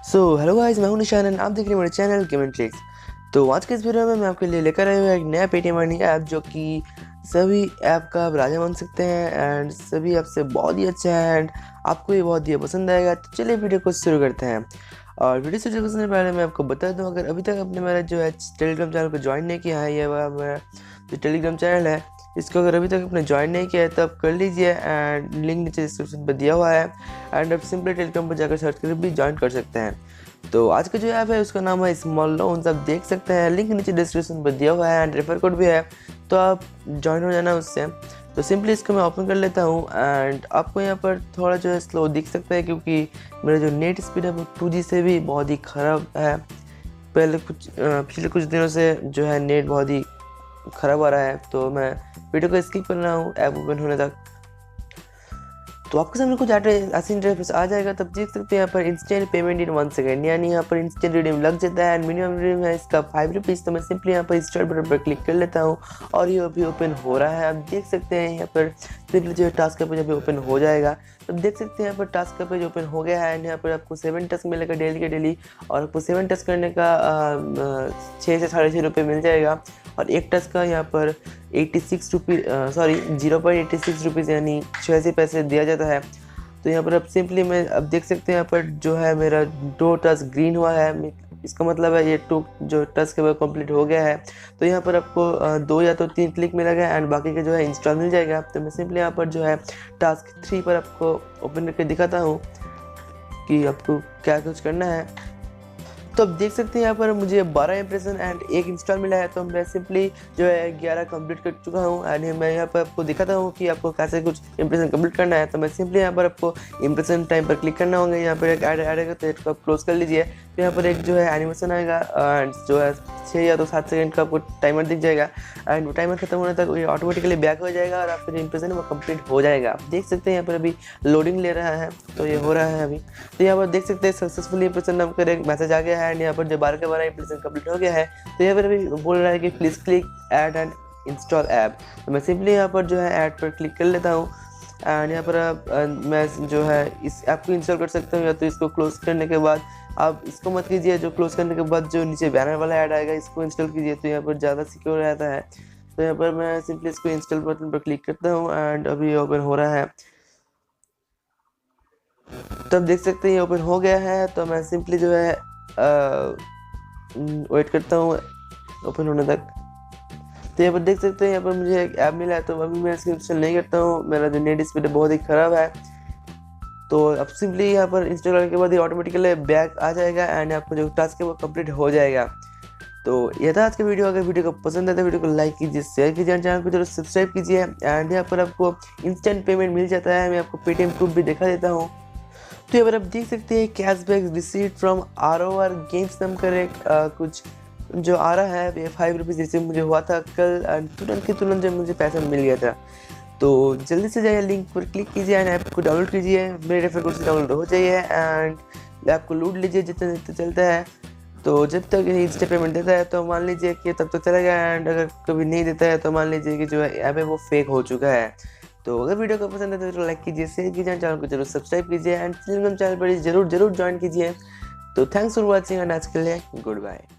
Hello guys, मैं हूं निशान एंड आप देख रहे हैं मेरे चैनल GameNTricks। तो आज के इस वीडियो में मैं आपके लिए लेकर आया हूँ एक नया पेटीएम अर्निंग ऐप जो कि सभी ऐप का आप राजा बन सकते हैं एंड सभी ऐप से बहुत ही अच्छा है एंड आपको ये बहुत ही पसंद आएगा। तो चलिए वीडियो को शुरू करते हैं। और वीडियो शुरू करने से पहले मैं आपको बता दूं, अगर अभी तक आपने मेरा जो है टेलीग्राम चैनल को ज्वाइन नहीं किया है, ये मेरा जो टेलीग्राम चैनल है इसको अगर अभी तक आपने ज्वाइन नहीं किया है तो आप कर लीजिए एंड लिंक नीचे डिस्क्रिप्शन पर दिया हुआ है एंड आप सिंपली टेलीग्राम पर जाकर सर्च करके भी ज्वाइन कर सकते हैं। तो आज का जो ऐप है उसका नाम है स्मॉल लोन्स, आप देख सकते हैं लिंक नीचे डिस्क्रिप्शन पर दिया हुआ है एंड रेफर कोड भी है, तो आप ज्वाइन हो जाना उससे। तो सिंपली इसको मैं ओपन कर लेता हूँ एंड आपको यहाँ पर थोड़ा जो है स्लो दिख सकता है क्योंकि मेरा जो नेट स्पीड है वो 2G से भी बहुत ही ख़राब है। पिछले कुछ दिनों से जो है नेट बहुत ही ख़राब आ रहा है, तो मैं वीडियो को स्किप कर रहा हूँ ऐप ओपन होने तक। तो आपके सामने कुछ ऐसी इंटरफेस आ जाएगा, तब देख सकते हैं यहाँ पर इंस्टेंट पेमेंट इन 1 सेकंड, यानी यहाँ पर इंस्टेंट रिडीम लग जाता है एंड मिनिमम रिडीम है इसका 5 रुपीज़। तो मैं सिंपली यहाँ पर स्टार्ट बटन पर क्लिक कर लेता हूँ और ये अभी ओपन हो रहा है। आप देख सकते हैं यहाँ पर सिंपली जो है टास्क का पेज अभी ओपन हो जाएगा। तो देख सकते हैं यहाँ पर टास्क का पेज ओपन हो गया है एंड यहाँ पर आपको 7 टास्क मिलेगा डेली के डेली और आपको 7 टास्क करने का 6 से 6.5 रुपये मिल जाएगा और एक टास्क का यहाँ पर 86 रुपये 0.86 रुपीज़ यानी 86 पैसे दिया जाता है। तो यहाँ पर अब सिंपली मैं अब देख सकते हैं यहाँ पर जो है मेरा 2 टास्क ग्रीन हुआ है, इसका मतलब है ये 2 जो टास्क है वो कंप्लीट हो गया है। तो यहाँ पर आपको 2 या तो 3 क्लिक मिलेगा एंड बाकी का जो है इंस्टॉल मिल जाएगा। तो मैं सिंपली यहाँ पर जो है टास्क 3 पर आपको ओपन करके दिखाता हूँ कि आपको क्या कुछ करना है। तो अब देख सकते हैं यहाँ पर मुझे 12 इंप्रेशन एंड 1 इंस्टॉल मिला है, तो मैं सिंपली जो है 11 कंप्लीट कर चुका हूँ एंड मैं यहाँ पर आपको दिखाता हूँ कि आपको कैसे कुछ इंप्रेशन कंप्लीट करना है। तो मैं सिंपली यहाँ पर आपको इंप्रेशन टाइम पर क्लिक करना होगा, यहाँ पर एक ऐड आएगा तो इसको आप क्लोज कर लीजिए। तो यहाँ पर एक जो है एनिमेशन आएगा एंड जो है 6 या तो 7 सेकंड का आपको टाइमर दिख जाएगा एंड टाइमर खत्म होने तक ये ऑटोमेटिकली बैक हो जाएगा और आपका जो इंप्रेशन है वो कंप्लीट हो जाएगा। आप देख सकते हैं यहाँ पर अभी लोडिंग ले रहा है, तो ये हो रहा है अभी। तो यहाँ पर देख सकते हैं सक्सेसफुली इंप्रेशन नाम कर एक मैसेज आ गया है एंड यहाँ पर जो 12 का 12 इंप्रेशन कंप्लीट हो गया है। तो यहाँ पर अभी बोल रहा है कि please click add and install app. तो मैं सिंपली यहाँ पर जो है ऐड पर क्लिक कर लेता हूँ एंड यहाँ पर मैं जो है इस ऐप को इंस्टॉल कर सकता हूँ या तो इसको क्लोज करने के बाद आप इसको मत कीजिए, जो क्लोज करने के बाद जो नीचे बैनर वाला ऐड आएगा इसको इंस्टॉल कीजिए, तो यहाँ पर ज़्यादा सिक्योर रहता है। तो यहाँ पर मैं सिंपली इसको इंस्टॉल बटन पर क्लिक करता हूँ एंड अभी ओपन हो रहा है। तो आप देख सकते हैं ये ओपन हो गया है। तो मैं सिंपली जो है वेट करता हूँ ओपन होने तक। तो यहाँ पर देख सकते हैं यहाँ पर मुझे एक ऐप मिला है, तो अभी मैं इसको इंस्टॉल नहीं करता हूँ, मेरा जो नेट स्पीड है बहुत ही ख़राब है। तो अब सिंपली यहाँ पर इंस्टॉल करने के बाद ये ऑटोमेटिकली बैक आ जाएगा एंड आपको जो टास्क है वो कंप्लीट हो जाएगा। तो यह था आज का वीडियो। अगर वीडियो को पसंद है तो वीडियो को लाइक कीजिए, शेयर कीजिए, चैनल को जरूर सब्सक्राइब कीजिए एंड यहाँ पर आपको इंस्टेंट पेमेंट मिल जाता है। मैं आपको पेटीएम प्रूफ भी दिखा देता हूँ। तो यहाँ पर आप देख सकते हैं cashback receive from ROR games नाम कर एक कुछ जो आ रहा है, ये 5 रुपीज़ रिसीव मुझे हुआ था कल एंड तुरंत जो मुझे पैसा मिल गया था। तो जल्दी से जाइए लिंक पर क्लिक कीजिए एंड ऐप को डाउनलोड कीजिए, मेरे रेफर कोड से डाउनलोड हो जाइए एंड ऐप को लूट लीजिए जितना जितना चलता है। तो जब तक ये इंस्टेंट पेमेंट देता है तो मान लीजिए कि तब तक चला गया एंड अगर कभी नहीं देता है तो मान लीजिए कि जो ऐप है वो फेक हो चुका है। तो अगर वीडियो को पसंद है तो लाइक कीजिए, शेयर कीजिए, चैनल को जरूर सब्सक्राइब कीजिए एंड टेलीग्राम चैनल पर जरूर ज्वाइन कीजिए। तो थैंक्स फॉर वॉचिंग एंड आज के लिए गुड बाय।